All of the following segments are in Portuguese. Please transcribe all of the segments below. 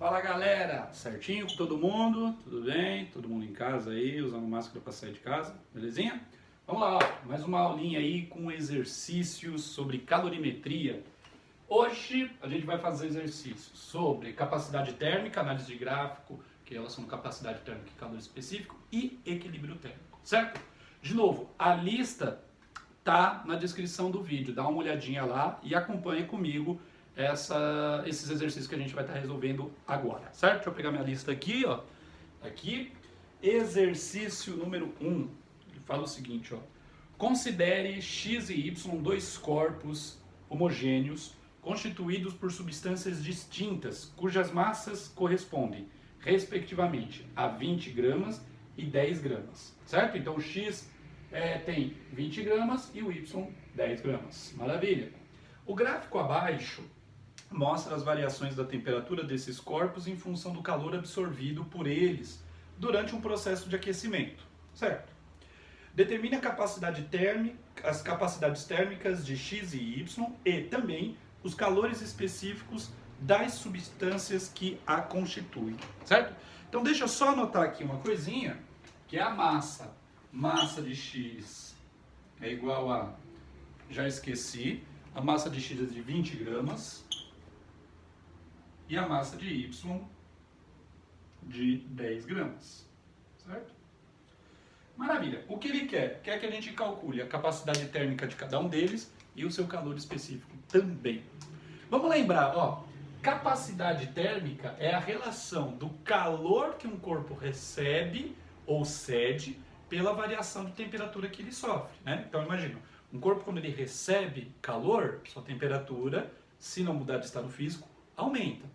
Fala galera, certinho com todo mundo? Tudo bem? Todo mundo em casa aí, usando máscara para sair de casa, belezinha? Vamos lá, ó, mais uma aulinha aí com exercícios sobre calorimetria. Hoje a gente vai fazer exercícios sobre capacidade térmica, análise de gráfico, que é relação capacidade térmica e calor específico, e equilíbrio térmico, certo? De novo, a lista tá na descrição do vídeo, dá uma olhadinha lá e acompanha comigo esses exercícios que a gente vai estar resolvendo agora, certo? Deixa eu pegar minha lista aqui, ó. Aqui, exercício número 1. Ele fala o seguinte, ó. Considere X e Y dois corpos homogêneos constituídos por substâncias distintas, cujas massas correspondem, respectivamente, a 20 gramas e 10 gramas, certo? Então o X tem 20 gramas e o Y 10 gramas. Maravilha! O gráfico abaixo mostra as variações da temperatura desses corpos em função do calor absorvido por eles durante um processo de aquecimento, certo? Determine a capacidade térmica, as capacidades térmicas de X e Y e também os calores específicos das substâncias que a constituem, certo? Então deixa eu só anotar aqui uma coisinha, que é a massa. Massa de X é igual a, já esqueci, a massa de X é de 20 gramas e a massa de Y de 10 gramas, certo? Maravilha. O que ele quer? Quer que a gente calcule a capacidade térmica de cada um deles e o seu calor específico também. Vamos lembrar, ó, capacidade térmica é a relação do calor que um corpo recebe ou cede pela variação de temperatura que ele sofre, né? Então imagina, um corpo quando ele recebe calor, sua temperatura, se não mudar de estado físico, aumenta,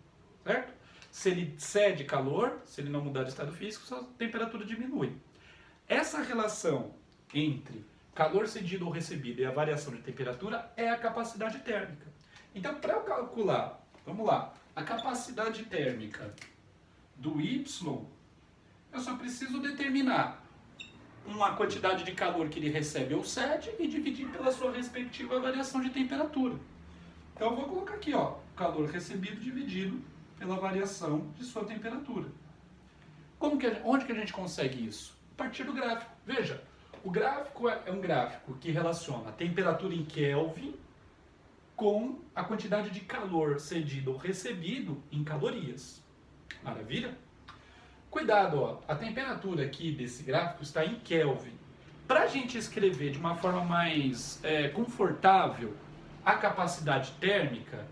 certo? Se ele cede calor, se ele não mudar de estado físico, sua temperatura diminui. Essa relação entre calor cedido ou recebido e a variação de temperatura é a capacidade térmica. Então, para eu calcular, vamos lá, a capacidade térmica do Y, eu só preciso determinar uma quantidade de calor que ele recebe ou cede e dividir pela sua respectiva variação de temperatura. Então eu vou colocar aqui, ó, calor recebido dividido pela variação de sua temperatura. Onde que a gente consegue isso? A partir do gráfico. Veja, o gráfico é um gráfico que relaciona a temperatura em Kelvin com a quantidade de calor cedido ou recebido em calorias. Maravilha? Cuidado, ó, a temperatura aqui desse gráfico está em Kelvin. Para a gente escrever de uma forma mais confortável a capacidade térmica,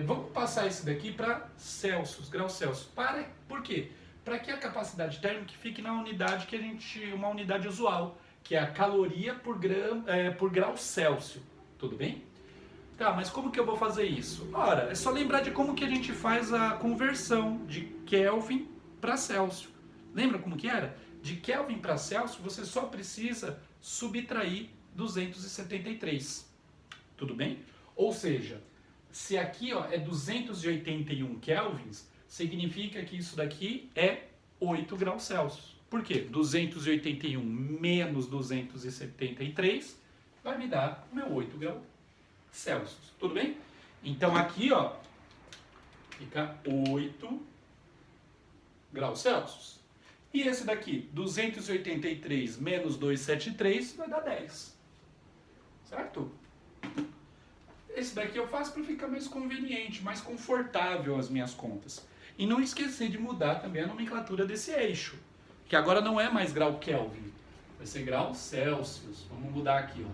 vamos passar isso daqui para Celsius, graus Celsius. Por quê? Para que a capacidade térmica fique na unidade uma unidade usual, que é a caloria por grau Celsius. Tudo bem? Tá, mas como que eu vou fazer isso? Ora, é só lembrar de como que a gente faz a conversão de Kelvin para Celsius. Lembra como que era? De Kelvin para Celsius, você só precisa subtrair 273. Tudo bem? Ou seja, se aqui ó, é 281 kelvins, significa que isso daqui é 8 graus Celsius. Por quê? 281 menos 273 vai me dar o meu 8 graus Celsius. Tudo bem? Então aqui ó, fica 8 graus Celsius. E esse daqui, 283 menos 273, vai dar 10. Certo? Esse daqui eu faço para ficar mais conveniente, mais confortável as minhas contas. E não esquecer de mudar também a nomenclatura desse eixo, que agora não é mais grau Kelvin, vai ser grau Celsius. Vamos mudar aqui, ó.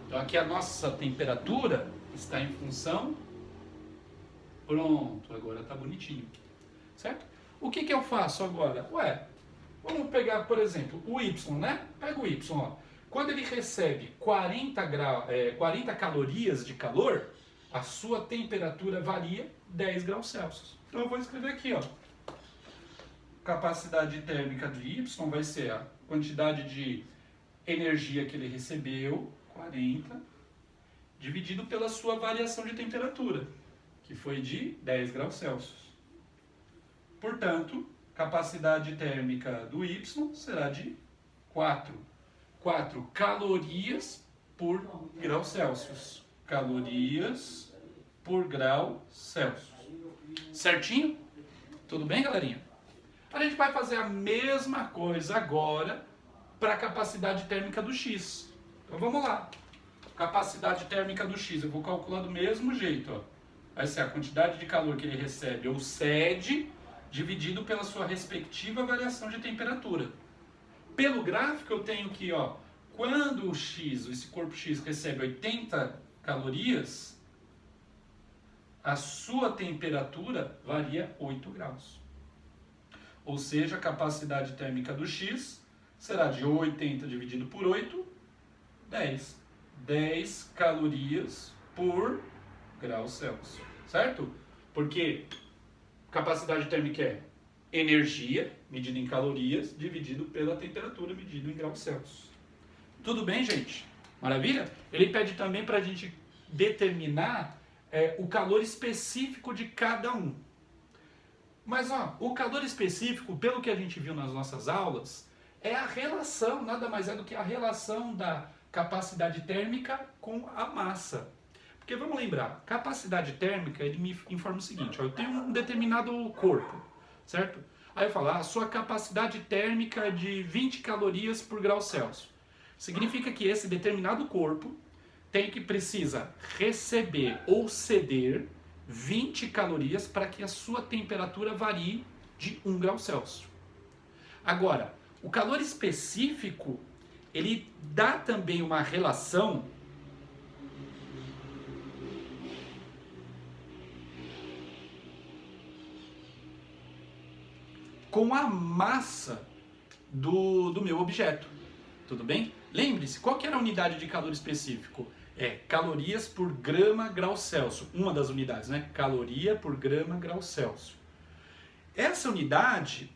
Então aqui a nossa temperatura está em função... Pronto, agora está bonitinho. Certo? O que eu faço agora? Ué, vamos pegar, por exemplo, o Y, né? Pega o Y, ó. Quando ele recebe 40 calorias de calor, a sua temperatura varia 10 graus Celsius. Então eu vou escrever aqui, ó. Capacidade térmica de Y vai ser a quantidade de energia que ele recebeu, 40, dividido pela sua variação de temperatura, que foi de 10 graus Celsius. Portanto, capacidade térmica do Y será de 4 calorias por grau Celsius. Calorias por grau Celsius. Certinho? Tudo bem, galerinha? A gente vai fazer a mesma coisa agora para a capacidade térmica do X. Então vamos lá. Capacidade térmica do X, eu vou calcular do mesmo jeito. Ó. Vai ser a quantidade de calor que ele recebe, ou cede, dividido pela sua respectiva variação de temperatura. Pelo gráfico eu tenho que, ó, quando o X, esse corpo X recebe 80 calorias, a sua temperatura varia 8 graus. Ou seja, a capacidade térmica do X será de 80 dividido por 8, 10. 10 calorias por grau Celsius, certo? Porque capacidade térmica é energia, medida em calorias, dividido pela temperatura, medida em graus Celsius. Tudo bem, gente? Maravilha? Ele pede também para a gente determinar o calor específico de cada um. Mas ó, o calor específico, pelo que a gente viu nas nossas aulas, é a relação, nada mais é do que a relação da capacidade térmica com a massa. Porque vamos lembrar, capacidade térmica, ele me informa o seguinte, ó, eu tenho um determinado corpo, certo? Aí eu falo, a sua capacidade térmica é de 20 calorias por grau Celsius. Significa que esse determinado corpo precisa receber ou ceder 20 calorias para que a sua temperatura varie de 1 grau Celsius. Agora, o calor específico, ele dá também uma relação com a massa do meu objeto. Tudo bem? Lembre-se, qual que era a unidade de calor específico? É calorias por grama grau Celsius. Uma das unidades, né? Caloria por grama grau Celsius. Essa unidade,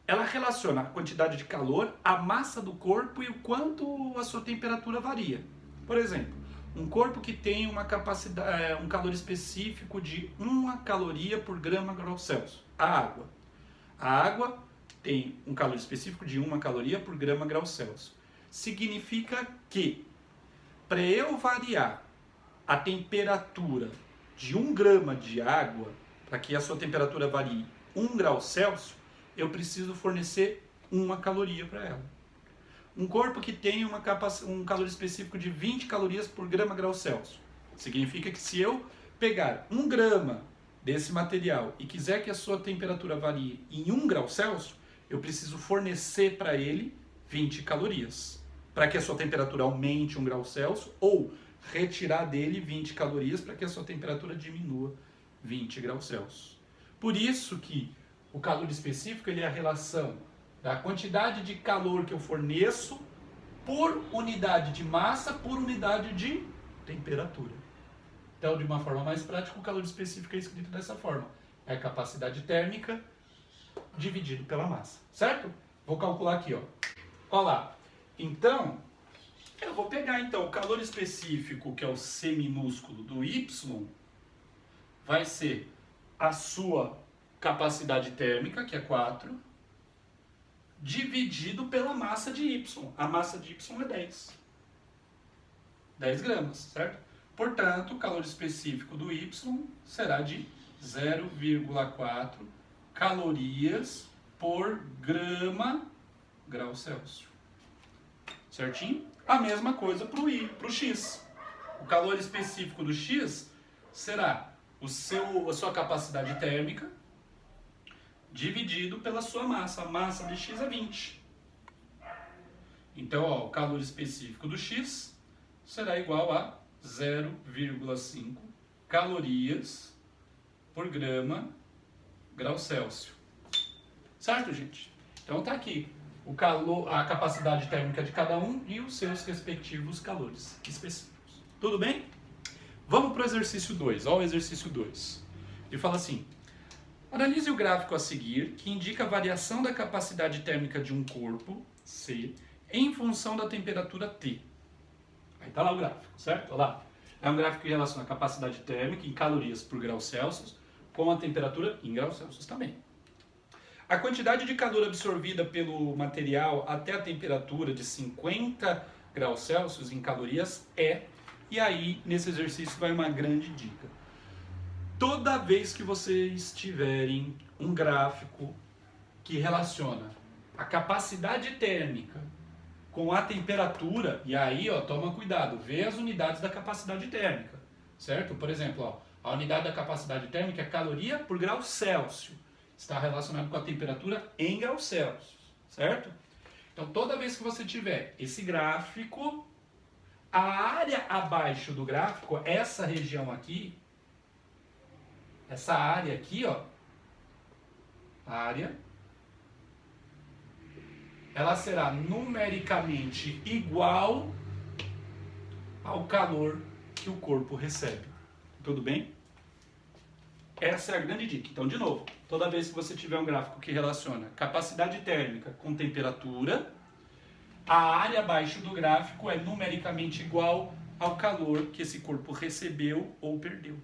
ela relaciona a quantidade de calor, a massa do corpo e o quanto a sua temperatura varia. Por exemplo, um corpo que tem uma capacidade, um calor específico de 1 caloria por grama grau Celsius. A água. A água tem um calor específico de 1 caloria por grama grau Celsius. Significa que, para eu variar a temperatura de 1 grama de água, para que a sua temperatura varie 1 grau Celsius, eu preciso fornecer 1 caloria para ela. Um corpo que tem um calor específico de 20 calorias por grama grau Celsius. Significa que se eu pegar 1 grama desse material e quiser que a sua temperatura varie em 1 grau Celsius, eu preciso fornecer para ele 20 calorias. Para que a sua temperatura aumente 1 grau Celsius ou retirar dele 20 calorias para que a sua temperatura diminua 20 graus Celsius. Por isso que o calor específico ele é a relação da quantidade de calor que eu forneço por unidade de massa por unidade de temperatura. Então, de uma forma mais prática, o calor específico é escrito dessa forma. É a capacidade térmica dividido pela massa, certo? Vou calcular aqui, ó. Olha lá. Então, eu vou pegar então o calor específico, que é o C minúsculo do Y, vai ser a sua capacidade térmica, que é 4, dividido pela massa de Y. A massa de Y é 10. 10 gramas, certo? Portanto, o calor específico do Y será de 0,4 calorias por grama grau Celsius. Certinho? A mesma coisa para o X. O calor específico do X será a sua capacidade térmica dividido pela sua massa. A massa de X é 20. Então, ó, o calor específico do X será igual a 0,5 calorias por grama grau Celsius. Certo, gente? Então tá aqui o calor, a capacidade térmica de cada um e os seus respectivos calores específicos. Tudo bem? Vamos para o exercício 2. Olha o exercício 2. Ele fala assim: analise o gráfico a seguir, que indica a variação da capacidade térmica de um corpo, C, em função da temperatura T. Aí tá lá o gráfico, certo? Olha lá. É um gráfico que relaciona a capacidade térmica em calorias por grau Celsius com a temperatura em graus Celsius também. A quantidade de calor absorvida pelo material até a temperatura de 50 graus Celsius em calorias é... E aí, nesse exercício, vai uma grande dica. Toda vez que vocês tiverem um gráfico que relaciona a capacidade térmica com a temperatura, e aí, ó, toma cuidado, vê as unidades da capacidade térmica, certo? Por exemplo, ó, a unidade da capacidade térmica é caloria por grau Celsius, está relacionado com a temperatura em graus Celsius, certo? Então, toda vez que você tiver esse gráfico, a área abaixo do gráfico, essa região aqui, essa área aqui, ó, área, ela será numericamente igual ao calor que o corpo recebe. Tudo bem? Essa é a grande dica. Então, de novo, toda vez que você tiver um gráfico que relaciona capacidade térmica com temperatura, a área abaixo do gráfico é numericamente igual ao calor que esse corpo recebeu ou perdeu.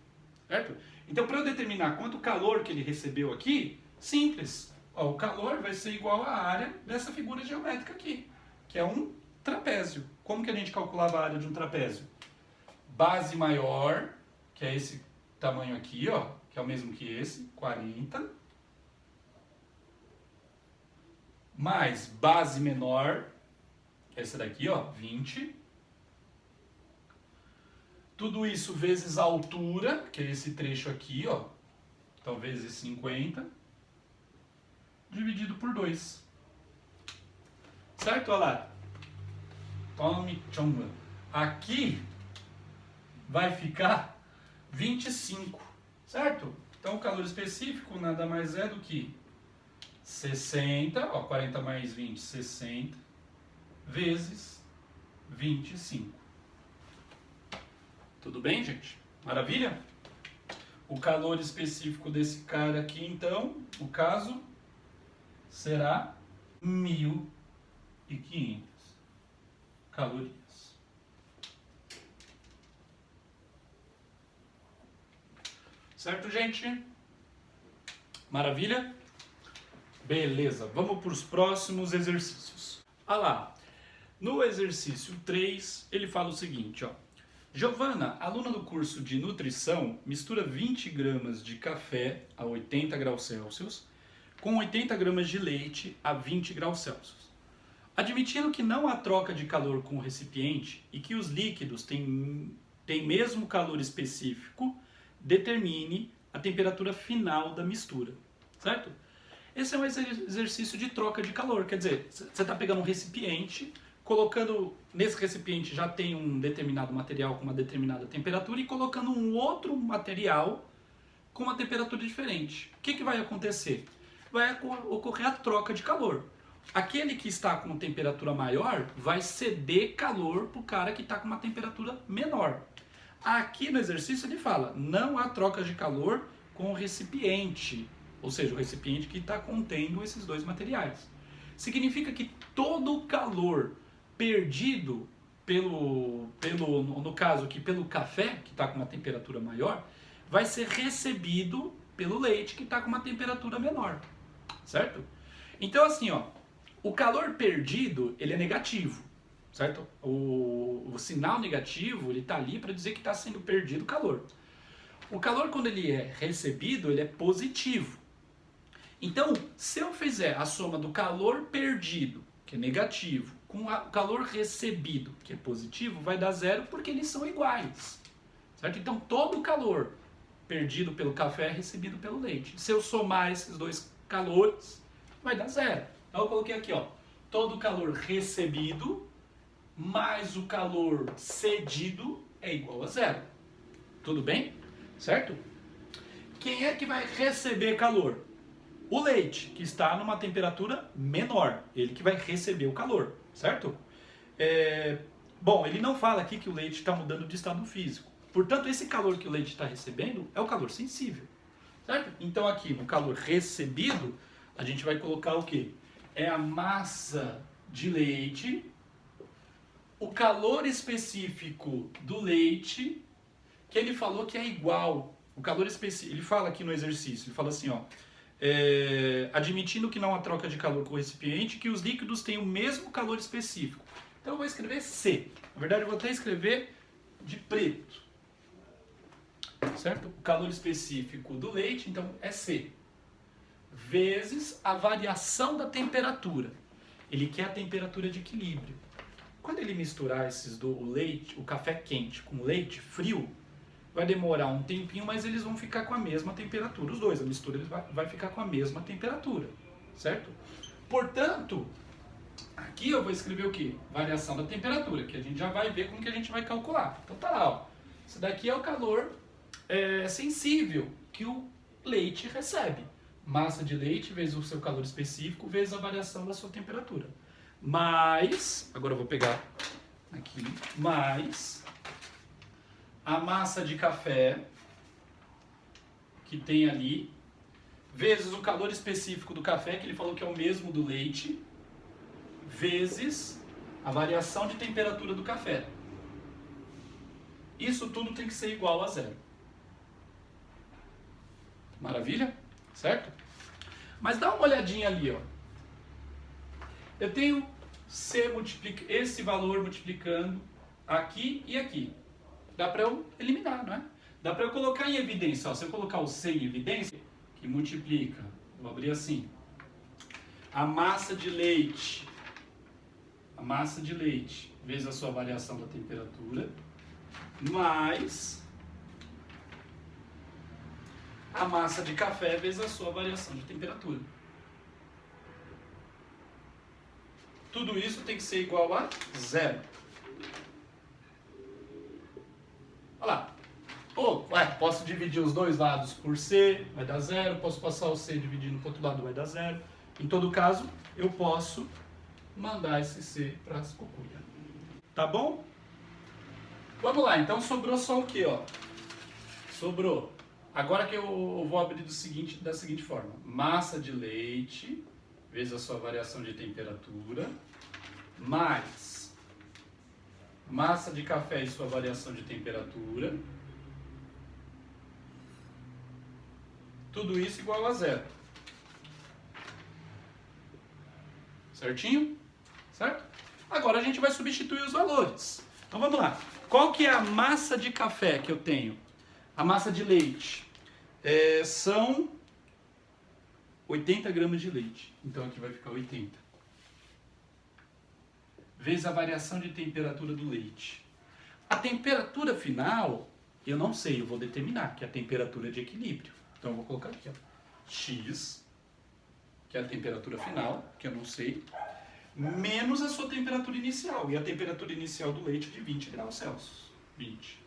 Certo? Então, para eu determinar quanto calor que ele recebeu aqui, simples. Ó, o calor vai ser igual à área dessa figura geométrica aqui, que é um trapézio. Como que a gente calculava a área de um trapézio? Base maior, que é esse tamanho aqui, ó, que é o mesmo que esse, 40, mais base menor, que é essa daqui, ó, 20. Tudo isso vezes a altura, que é esse trecho aqui, ó, então vezes 50, dividido por 2. Certo? Olha lá. Tome chonga. Aqui vai ficar 25, certo? Então o calor específico nada mais é do que 60, ó, 40 mais 20, 60, vezes 25. Tudo bem, gente? Maravilha? O calor específico desse cara aqui, então, no caso, será 1.500 calorias. Certo, gente? Maravilha? Beleza, vamos para os próximos exercícios. Ah lá, no exercício 3, ele fala o seguinte, ó. Giovana, aluna do curso de nutrição, mistura 20 gramas de café a 80 graus Celsius com 80 gramas de leite a 20 graus Celsius. Admitindo que não há troca de calor com o recipiente e que os líquidos têm mesmo calor específico, determine a temperatura final da mistura, certo? Esse é um exercício de troca de calor, quer dizer, você está pegando um recipiente, colocando, nesse recipiente já tem um determinado material com uma determinada temperatura e colocando um outro material com uma temperatura diferente. O que vai acontecer? Vai ocorrer a troca de calor. Aquele que está com uma temperatura maior vai ceder calor para o cara que está com uma temperatura menor. Aqui no exercício ele fala, não há troca de calor com o recipiente, ou seja, o recipiente que está contendo esses dois materiais. Significa que todo o calor perdido no caso aqui, pelo café, que está com uma temperatura maior, vai ser recebido pelo leite, que está com uma temperatura menor, certo? Então assim, ó, o calor perdido, ele é negativo, certo? O sinal negativo, ele está ali para dizer que está sendo perdido calor. O calor, quando ele é recebido, ele é positivo. Então, se eu fizer a soma do calor perdido, que é negativo, com o calor recebido, que é positivo, vai dar zero porque eles são iguais, certo? Então, todo o calor perdido pelo café é recebido pelo leite. Se eu somar esses dois calores, vai dar zero. Então, eu coloquei aqui, ó, todo o calor recebido mais o calor cedido é igual a zero. Tudo bem? Certo? Quem é que vai receber calor? O leite, que está numa temperatura menor. Ele que vai receber o calor, certo? Bom, ele não fala aqui que o leite está mudando de estado físico. Portanto, esse calor que o leite está recebendo é o calor sensível, certo? Então aqui, no calor recebido, a gente vai colocar o quê? É a massa de leite, o calor específico do leite, que ele falou que é igual. O calor específico, ele fala aqui no exercício, ele fala assim, ó, admitindo que não há troca de calor com o recipiente, que os líquidos têm o mesmo calor específico. Então eu vou escrever C. Na verdade eu vou até escrever de preto. certo? O calor específico do leite, então, é C, vezes a variação da temperatura. Ele quer a temperatura de equilíbrio. Quando ele misturar o leite, o café quente com leite frio, vai demorar um tempinho, mas eles vão ficar com a mesma temperatura. Os dois, a mistura vai ficar com a mesma temperatura, certo? Portanto, aqui eu vou escrever o quê? Variação da temperatura, que a gente já vai ver como que a gente vai calcular. Então tá lá, ó. Isso daqui é o calor sensível que o leite recebe. Massa de leite vezes o seu calor específico vezes a variação da sua temperatura. Mais, agora eu vou pegar aqui, mais a massa de café que tem ali, vezes o calor específico do café, que ele falou que é o mesmo do leite, vezes a variação de temperatura do café. Isso tudo tem que ser igual a zero. Maravilha? Certo? Mas dá uma olhadinha ali, ó. Eu tenho esse valor multiplicando aqui e aqui. Dá para eu eliminar, não é? Dá para eu colocar em evidência. Ó, se eu colocar o C em evidência, que multiplica, vou abrir assim, a massa de leite vezes a sua variação da temperatura, mais a massa de café vezes a sua variação de temperatura. Tudo isso tem que ser igual a zero. Olha lá. Posso dividir os dois lados por C, vai dar zero. Posso passar o C dividindo para o outro lado, vai dar zero. Em todo caso, eu posso mandar esse C para as cucuia. Tá bom? Vamos lá, então sobrou só o quê, ó? Sobrou. Agora que eu vou abrir da seguinte forma. Massa de leite vezes a sua variação de temperatura, mais massa de café e sua variação de temperatura. Tudo isso igual a zero. Certinho? Certo? Agora a gente vai substituir os valores. Então vamos lá. Qual que é a massa de café que eu tenho? A massa de leite são 80 gramas de leite. Então aqui vai ficar 80. Vezes a variação de temperatura do leite. A temperatura final, eu não sei, eu vou determinar, que é a temperatura de equilíbrio. Então eu vou colocar aqui, ó, X, que é a temperatura final, que eu não sei, menos a sua temperatura inicial. E a temperatura inicial do leite é de 20 graus Celsius. 20.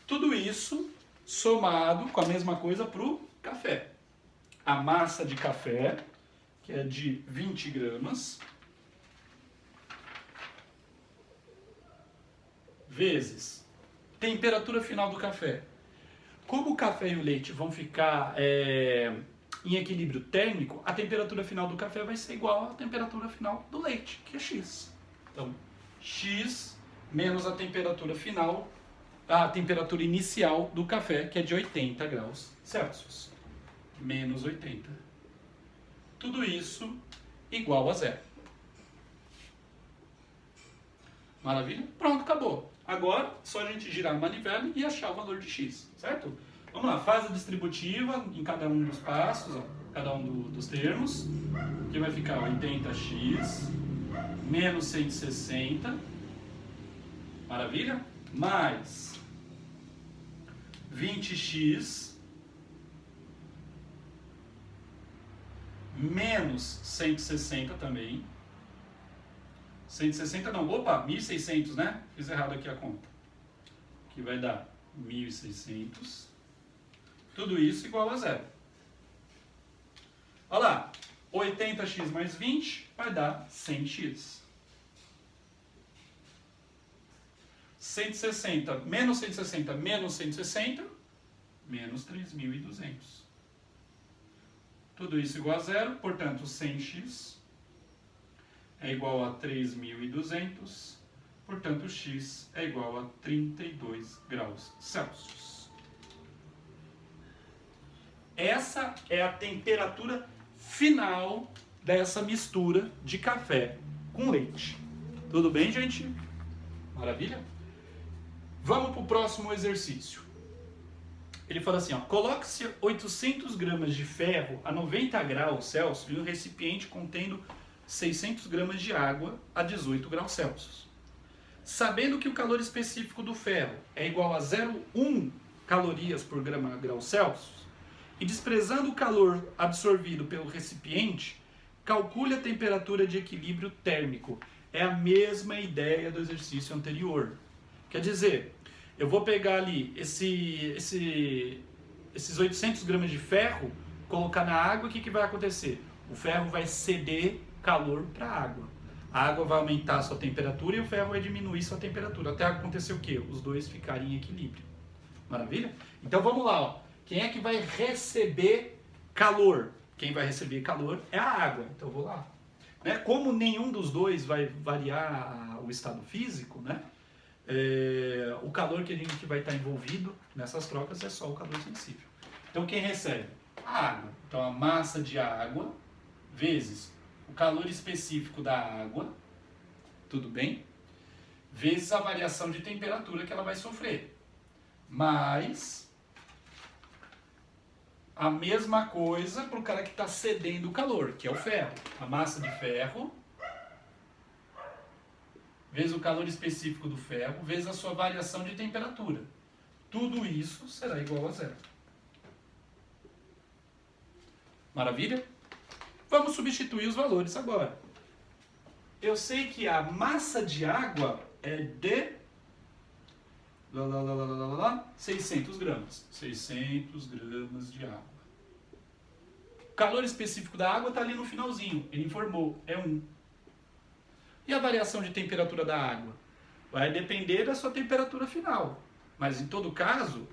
Tudo isso somado com a mesma coisa para o café. A massa de café, que é de 20 gramas, vezes temperatura final do café. Como o café e o leite vão ficar em equilíbrio térmico, a temperatura final do café vai ser igual à temperatura final do leite, que é X. Então, X menos a temperatura final, a temperatura inicial do café, que é de 80 graus Celsius. Menos 80. Tudo isso igual a zero. Maravilha? Pronto, acabou. Agora, só a gente girar a manivela e achar o valor de X, certo? Vamos lá, faz a distributiva em cada um dos passos, ó, cada um dos termos, que vai ficar 80x menos 160, maravilha? Mais 20x menos 160 também. 160 não, opa, 1.600, né? Fiz errado aqui a conta. Que vai dar 1.600. Tudo isso igual a zero. Olha lá, 80x mais 20 vai dar 100x. 160 menos 160 menos 160, menos 3.200. Tudo isso igual a zero, portanto 100x é igual a 3.200, portanto x é igual a 32 graus Celsius. Essa é a temperatura final dessa mistura de café com leite. Tudo bem, gente? Maravilha? Vamos para o próximo exercício. Ele fala assim, ó, coloque-se 800 gramas de ferro a 90 graus Celsius em um recipiente contendo 600 gramas de água a 18 graus Celsius. Sabendo que o calor específico do ferro é igual a 0,1 calorias por grau Celsius, e desprezando o calor absorvido pelo recipiente, calcule a temperatura de equilíbrio térmico. É a mesma ideia do exercício anterior. Quer dizer, eu vou pegar ali esses 800 gramas de ferro, colocar na água, o que vai acontecer? O ferro vai ceder calor para a água. A água vai aumentar a sua temperatura e o ferro vai diminuir sua temperatura. Até acontecer o quê? Os dois ficarem em equilíbrio. Maravilha? Então vamos lá, ó. Quem é que vai receber calor? Quem vai receber calor é a água. Então eu vou lá. Né? Como nenhum dos dois vai variar o estado físico, né? O calor que a gente vai estar envolvido nessas trocas é só o calor sensível. Então quem recebe? A água. Então a massa de água vezes o calor específico da água, tudo bem? Vezes a variação de temperatura que ela vai sofrer. Mais a mesma coisa para o cara que está cedendo o calor, que é o ferro. A massa de ferro vezes o calor específico do ferro, vezes a sua variação de temperatura. Tudo isso será igual a zero. Maravilha? Vamos substituir os valores agora. Eu sei que a massa de água é de 600 gramas. 600 gramas de água. O calor específico da água está ali no finalzinho. Ele informou, é 1. E a variação de temperatura da água? Vai depender da sua temperatura final. Mas em todo caso,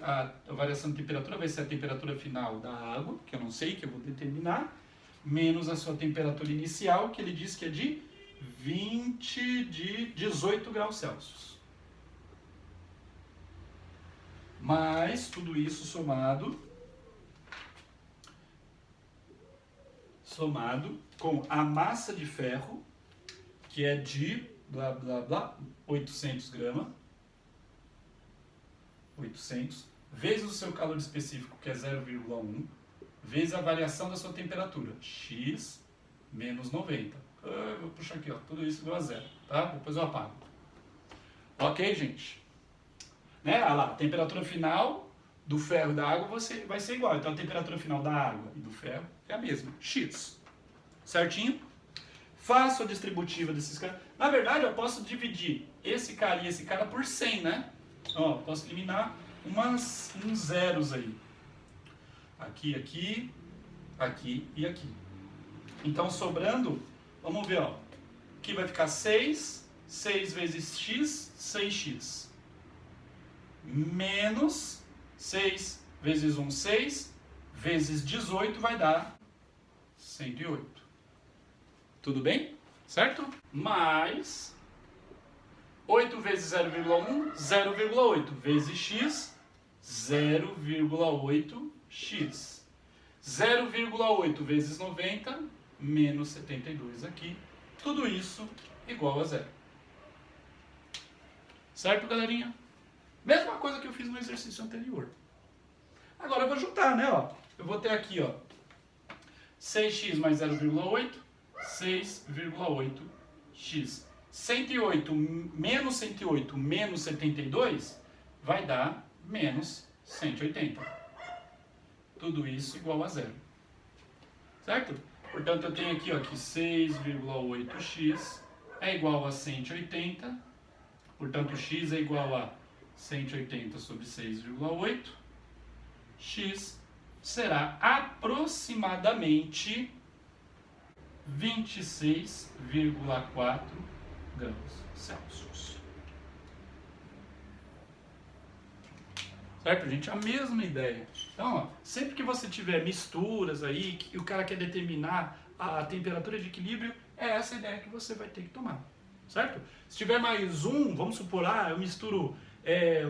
a variação de temperatura vai ser a temperatura final da água, que eu não sei, que eu vou determinar, menos a sua temperatura inicial, que ele diz que é de 18 graus Celsius. Mais tudo isso somado com a massa de ferro, que é de 800 gramas, 800, vezes o seu calor específico, que é 0,1, vezes a variação da sua temperatura, x menos 90. Eu vou puxar aqui, ó, tudo isso igual a zero, tá? Depois eu apago. Ok, gente? Né? Olha lá, a temperatura final do ferro e da água vai ser igual. Então a temperatura final da água e do ferro é a mesma, x. Certinho? Faço a distributiva desses caras. Na verdade, eu posso dividir esse cara e esse cara por 100, né? Ó, posso eliminar uns zeros aí. Aqui, aqui, aqui e aqui. Então, sobrando, vamos ver, ó. Aqui vai ficar 6. 6 vezes x, 6x. Menos 6 vezes 1, 6. Vezes 18 vai dar 108. Tudo bem? Certo? Mais 8 vezes 0,1, 0,8 vezes x, 0,8x. 0,8 vezes 90, menos 72 aqui. Tudo isso igual a zero. Certo, galerinha? Mesma coisa que eu fiz no exercício anterior. Agora eu vou juntar, né? Ó. Eu vou ter aqui, ó, 6x mais 0,8, 6,8x. 108 menos 108 menos 72 vai dar menos 180. Tudo isso igual a zero. Certo? Portanto, eu tenho aqui, ó, que 6,8x é igual a 180. Portanto, x é igual a 180 sobre 6,8. X será aproximadamente 26,4 graus Celsius. Certo, gente? A mesma ideia. Então, ó, sempre que você tiver misturas aí, que o cara quer determinar a temperatura de equilíbrio, é essa a ideia que você vai ter que tomar. Certo? Se tiver mais um, vamos supor, eu misturo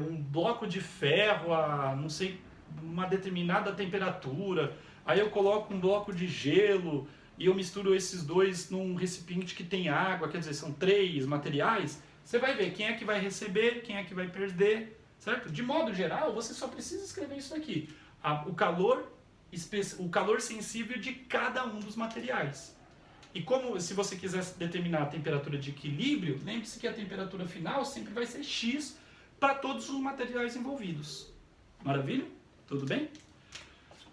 um bloco de ferro a, não sei, uma determinada temperatura, aí eu coloco um bloco de gelo e eu misturo esses dois num recipiente que tem água, quer dizer, são 3 materiais, você vai ver quem é que vai receber, quem é que vai perder, certo? De modo geral, você só precisa escrever isso aqui. O calor sensível de cada um dos materiais. E como, se você quiser determinar a temperatura de equilíbrio, lembre-se que a temperatura final sempre vai ser X para todos os materiais envolvidos. Maravilha? Tudo bem?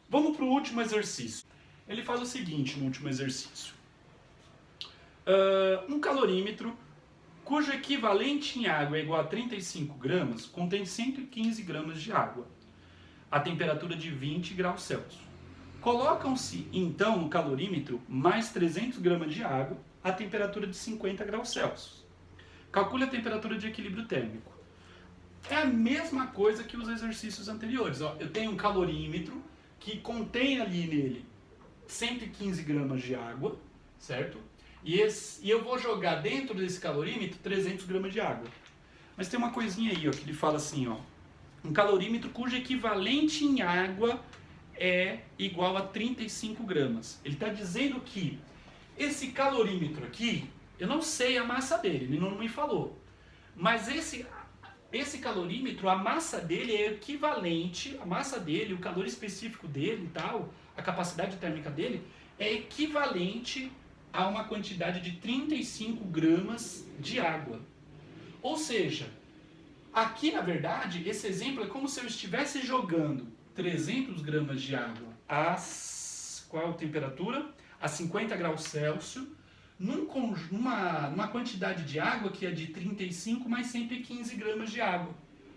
Vamos para o último exercício. Ele fala o seguinte no último exercício. Um calorímetro cujo equivalente em água é igual a 35 gramas contém 115 gramas de água, a temperatura de 20 graus Celsius. Colocam-se, então, no calorímetro mais 300 gramas de água a temperatura de 50 graus Celsius. Calcule a temperatura de equilíbrio térmico. É a mesma coisa que os exercícios anteriores. Ó, eu tenho um calorímetro que contém ali nele 115 gramas de água, certo? E eu vou jogar dentro desse calorímetro 300 gramas de água. Mas tem uma coisinha aí, ó, que ele fala assim, ó, um calorímetro cujo equivalente em água é igual a 35 gramas. Ele está dizendo que esse calorímetro aqui, eu não sei a massa dele, ele não me falou. Mas esse calorímetro, a massa dele é equivalente, a massa dele, o calor específico dele e tal, a capacidade térmica dele, é equivalente a uma quantidade de 35 gramas de água. Ou seja, aqui na verdade, esse exemplo é como se eu estivesse jogando 300 gramas de água qual a temperatura? A 50 graus Celsius, numa quantidade de água que é de 35 mais 115 gramas de água.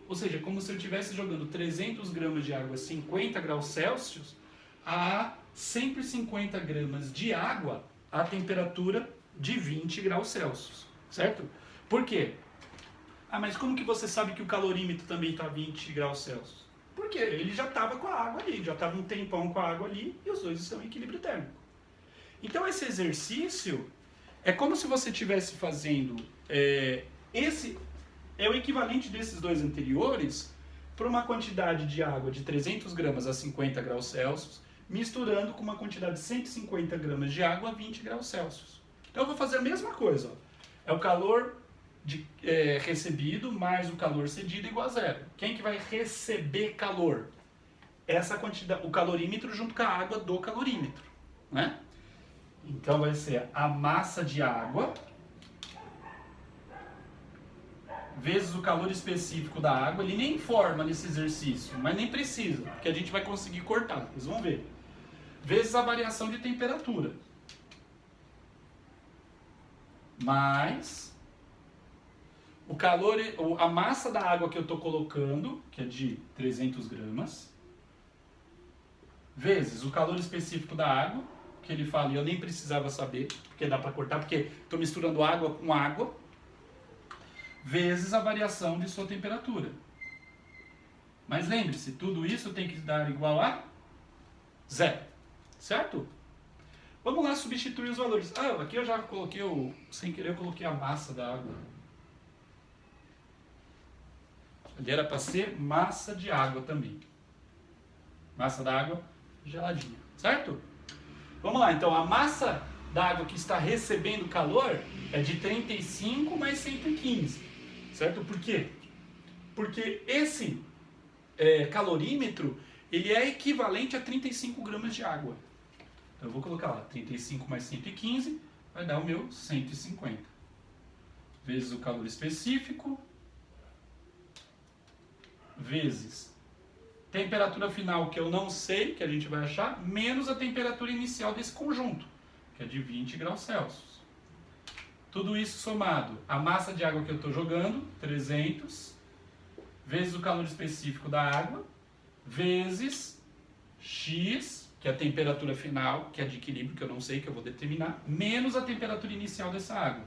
Ou seja, como se eu estivesse jogando 300 gramas de água a 50 graus Celsius a 150 gramas de água a temperatura de 20 graus Celsius, certo? Por quê? Mas como que você sabe que o calorímetro também está a 20 graus Celsius? Porque ele já estava com a água ali, já estava um tempão com a água ali e os dois estão em equilíbrio térmico. Então esse exercício é como se você estivesse fazendo, esse é o equivalente desses dois anteriores para uma quantidade de água de 300 gramas a 50 graus Celsius, misturando com uma quantidade de 150 gramas de água a 20 graus Celsius. Então eu vou fazer a mesma coisa. Ó. É o calor recebido mais o calor cedido igual a zero. Quem que vai receber calor? Essa quantidade, o calorímetro junto com a água do calorímetro, né? Então vai ser a massa de água vezes o calor específico da água. Ele nem informa nesse exercício, mas nem precisa, porque a gente vai conseguir cortar, vocês vão ver. Vezes a variação de temperatura. Mais o calor, a massa da água que eu estou colocando, que é de 300 gramas, vezes o calor específico da água, que ele fala, e eu nem precisava saber, porque dá para cortar, porque estou misturando água com água, vezes a variação de sua temperatura. Mas lembre-se, tudo isso tem que dar igual a zero, certo? Vamos lá substituir os valores. Aqui eu já coloquei, sem querer eu coloquei a massa da água. Ali era para ser massa de água também. Massa da água geladinha, certo? Vamos lá, então a massa da água que está recebendo calor é de 35 mais 115, certo? Por quê? Porque esse calorímetro, ele é equivalente a 35 gramas de água. Então eu vou colocar lá, 35 mais 115 vai dar o meu 150. Vezes o calor específico, vezes temperatura final, que eu não sei, que a gente vai achar, menos a temperatura inicial desse conjunto, que é de 20 graus Celsius. Tudo isso somado, a massa de água que eu estou jogando, 300, vezes o calor específico da água, vezes X, que é a temperatura final, que é de equilíbrio, que eu não sei, que eu vou determinar, menos a temperatura inicial dessa água.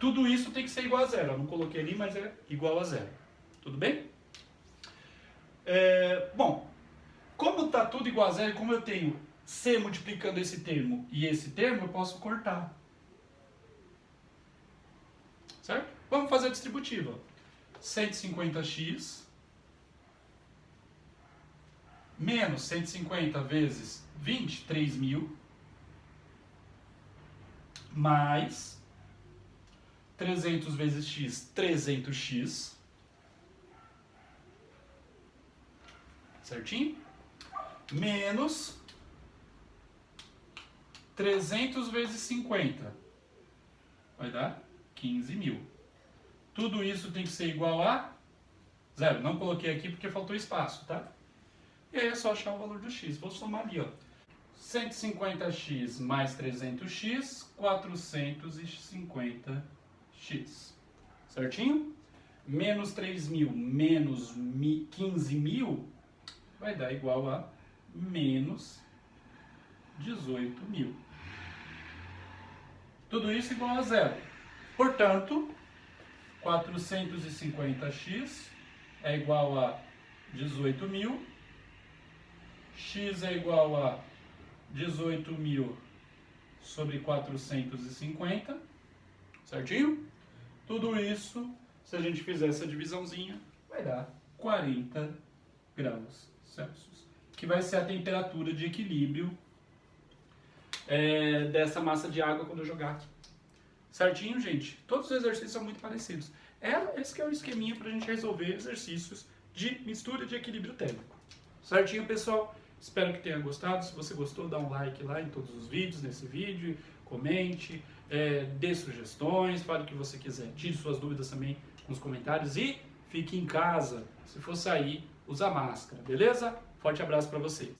Tudo isso tem que ser igual a zero. Eu não coloquei ali, mas é igual a zero. Tudo bem? Bom, como está tudo igual a zero, como eu tenho C multiplicando esse termo e esse termo, eu posso cortar. Certo? Vamos fazer a distributiva. 150x menos 150 vezes 20, 3.000, mais 300 vezes x, 300x, certinho? Menos 300 vezes 50, vai dar 15.000. Tudo isso tem que ser igual a 0. Não coloquei aqui porque faltou espaço, tá? E aí é só achar o valor do x. Vou somar ali, ó. 150x mais 300x, 450x. Certinho? Menos 3.000 menos 15.000 vai dar igual a menos 18.000. Tudo isso igual a 0. Portanto, 450x é igual a 18.000. X é igual a 18.000 sobre 450. Certinho? Tudo isso, se a gente fizer essa divisãozinha, vai dar 40 graus Celsius. Que vai ser a temperatura de equilíbrio dessa massa de água quando eu jogar aqui. Certinho, gente? Todos os exercícios são muito parecidos. Esse que é o esqueminha para a gente resolver exercícios de mistura de equilíbrio térmico. Certinho, pessoal? Espero que tenha gostado. Se você gostou, dá um like lá em todos os vídeos, nesse vídeo, comente, dê sugestões, fale o que você quiser. Tire suas dúvidas também nos comentários e fique em casa. Se for sair, usa máscara, beleza? Forte abraço para vocês.